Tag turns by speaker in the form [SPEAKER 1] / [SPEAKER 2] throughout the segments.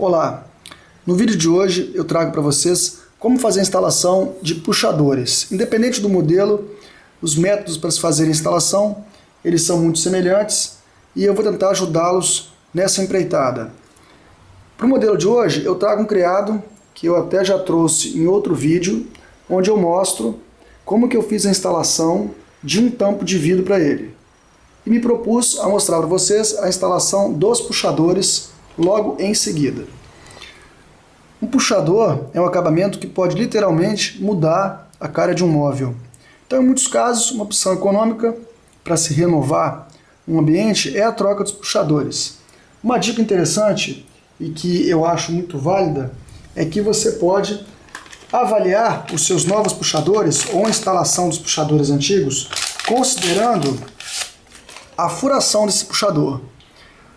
[SPEAKER 1] Olá, no vídeo de hoje eu trago para vocês como fazer a instalação de puxadores. Independente do modelo, os métodos para se fazer a instalação, eles são muito semelhantes e eu vou tentar ajudá-los nessa empreitada. Para o modelo de hoje eu trago um criado que eu até já trouxe em outro vídeo, onde eu mostro como que eu fiz a instalação de um tampo de vidro para ele. E me propus a mostrar para vocês a instalação dos puxadores logo em seguida. Um puxador é um acabamento que pode literalmente mudar a cara de um móvel. Então, em muitos casos, uma opção econômica para se renovar um ambiente é a troca dos puxadores. Uma dica interessante e que eu acho muito válida é que você pode avaliar os seus novos puxadores ou a instalação dos puxadores antigos considerando a furação desse puxador,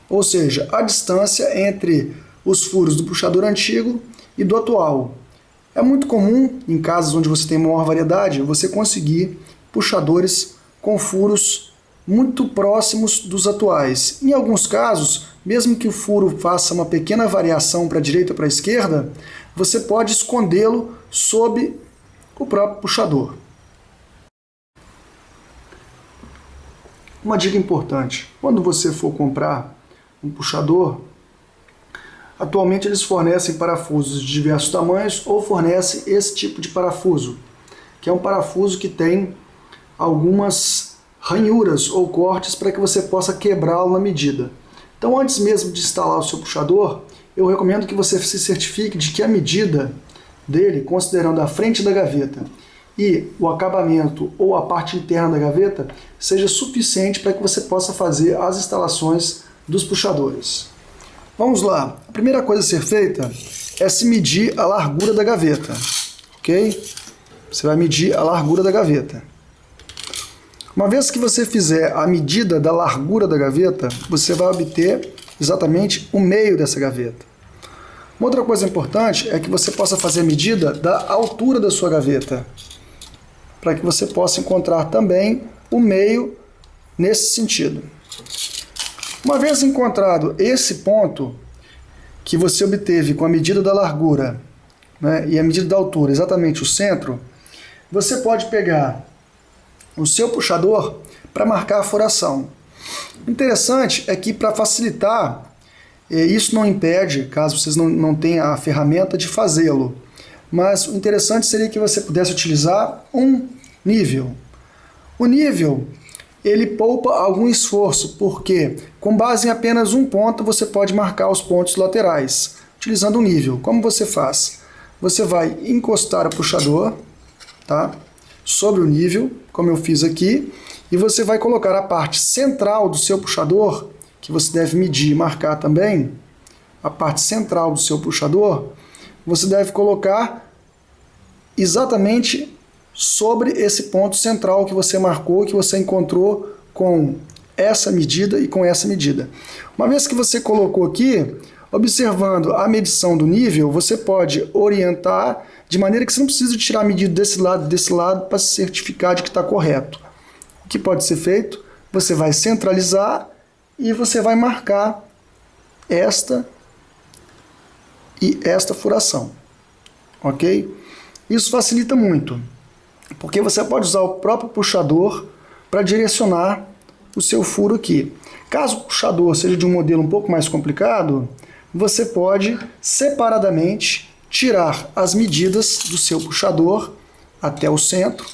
[SPEAKER 1] ou seja, a distância entre os furos do puxador antigo e do atual. É muito comum, em casos onde você tem maior variedade, você conseguir puxadores com furos muito próximos dos atuais. Em alguns casos, mesmo que o furo faça uma pequena variação para a direita ou para a esquerda, você pode escondê-lo sob o próprio puxador. Uma dica importante, quando você for comprar um puxador, atualmente eles fornecem parafusos de diversos tamanhos ou fornecem esse tipo de parafuso, que é um parafuso que tem algumas ranhuras ou cortes para que você possa quebrá-lo na medida. Então, antes mesmo de instalar o seu puxador, eu recomendo que você se certifique de que a medida dele, considerando a frente da gaveta e o acabamento ou a parte interna da gaveta, seja suficiente para que você possa fazer as instalações dos puxadores. Vamos lá. A primeira coisa a ser feita é se medir a largura da gaveta, ok? Você vai medir a largura da gaveta. Uma vez que você fizer a medida da largura da gaveta, você vai obter exatamente o meio dessa gaveta. Uma outra coisa importante é que você possa fazer a medida da altura da sua gaveta, para que você possa encontrar também o meio nesse sentido. Uma vez encontrado esse ponto que você obteve com a medida da largura, né, e a medida da altura, exatamente o centro, você pode pegar o seu puxador para marcar a furação. O interessante é que, para facilitar, isso não impede, caso vocês não tenham a ferramenta, de fazê-lo. Mas o interessante seria que você pudesse utilizar um nível. O nível, ele poupa algum esforço, porque com base em apenas um ponto você pode marcar os pontos laterais, utilizando um nível. Como você faz? Você vai encostar o puxador, tá, sobre o nível, como eu fiz aqui, e você vai colocar a parte central do seu puxador, que você deve medir e marcar também, a parte central do seu puxador, você deve colocar exatamente sobre esse ponto central que você marcou, que você encontrou com essa medida e com essa medida. Uma vez que você colocou aqui, observando a medição do nível, você pode orientar de maneira que você não precisa tirar a medida desse lado para se certificar de que está correto. O que pode ser feito? Você vai centralizar e você vai marcar esta e esta furação. Ok? Isso facilita muito, porque você pode usar o próprio puxador para direcionar o seu furo aqui. Caso o puxador seja de um modelo um pouco mais complicado, você pode separadamente tirar as medidas do seu puxador até o centro,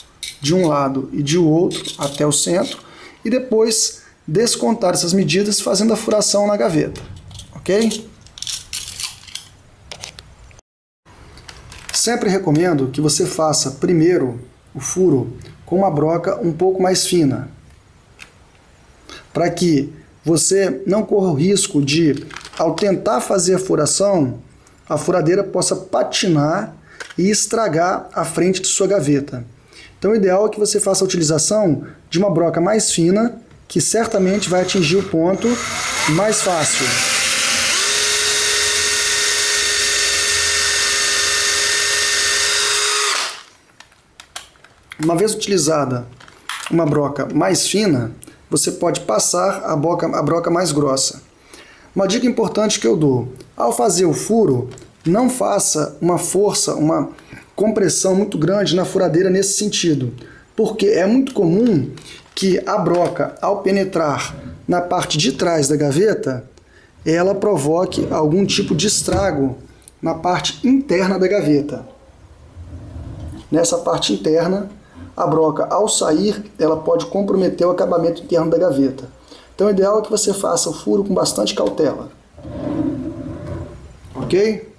[SPEAKER 1] de um lado e de outro até o centro, e depois descontar essas medidas fazendo a furação na gaveta, ok? Sempre recomendo que você faça primeiro o furo com uma broca um pouco mais fina, para que você não corra o risco de, ao tentar fazer a furação, a furadeira possa patinar e estragar a frente de sua gaveta. Então o ideal é que você faça a utilização de uma broca mais fina, que certamente vai atingir o ponto mais fácil. Uma vez utilizada uma broca mais fina, você pode passar a broca mais grossa. Uma dica importante que eu dou: ao fazer o furo, não faça uma força, uma compressão muito grande na furadeira nesse sentido, porque é muito comum que a broca, ao penetrar na parte de trás da gaveta, ela provoque algum tipo de estrago na parte interna da gaveta. Nessa parte interna, a broca, ao sair, ela pode comprometer o acabamento interno da gaveta. Então, o ideal é que você faça o furo com bastante cautela. Ok?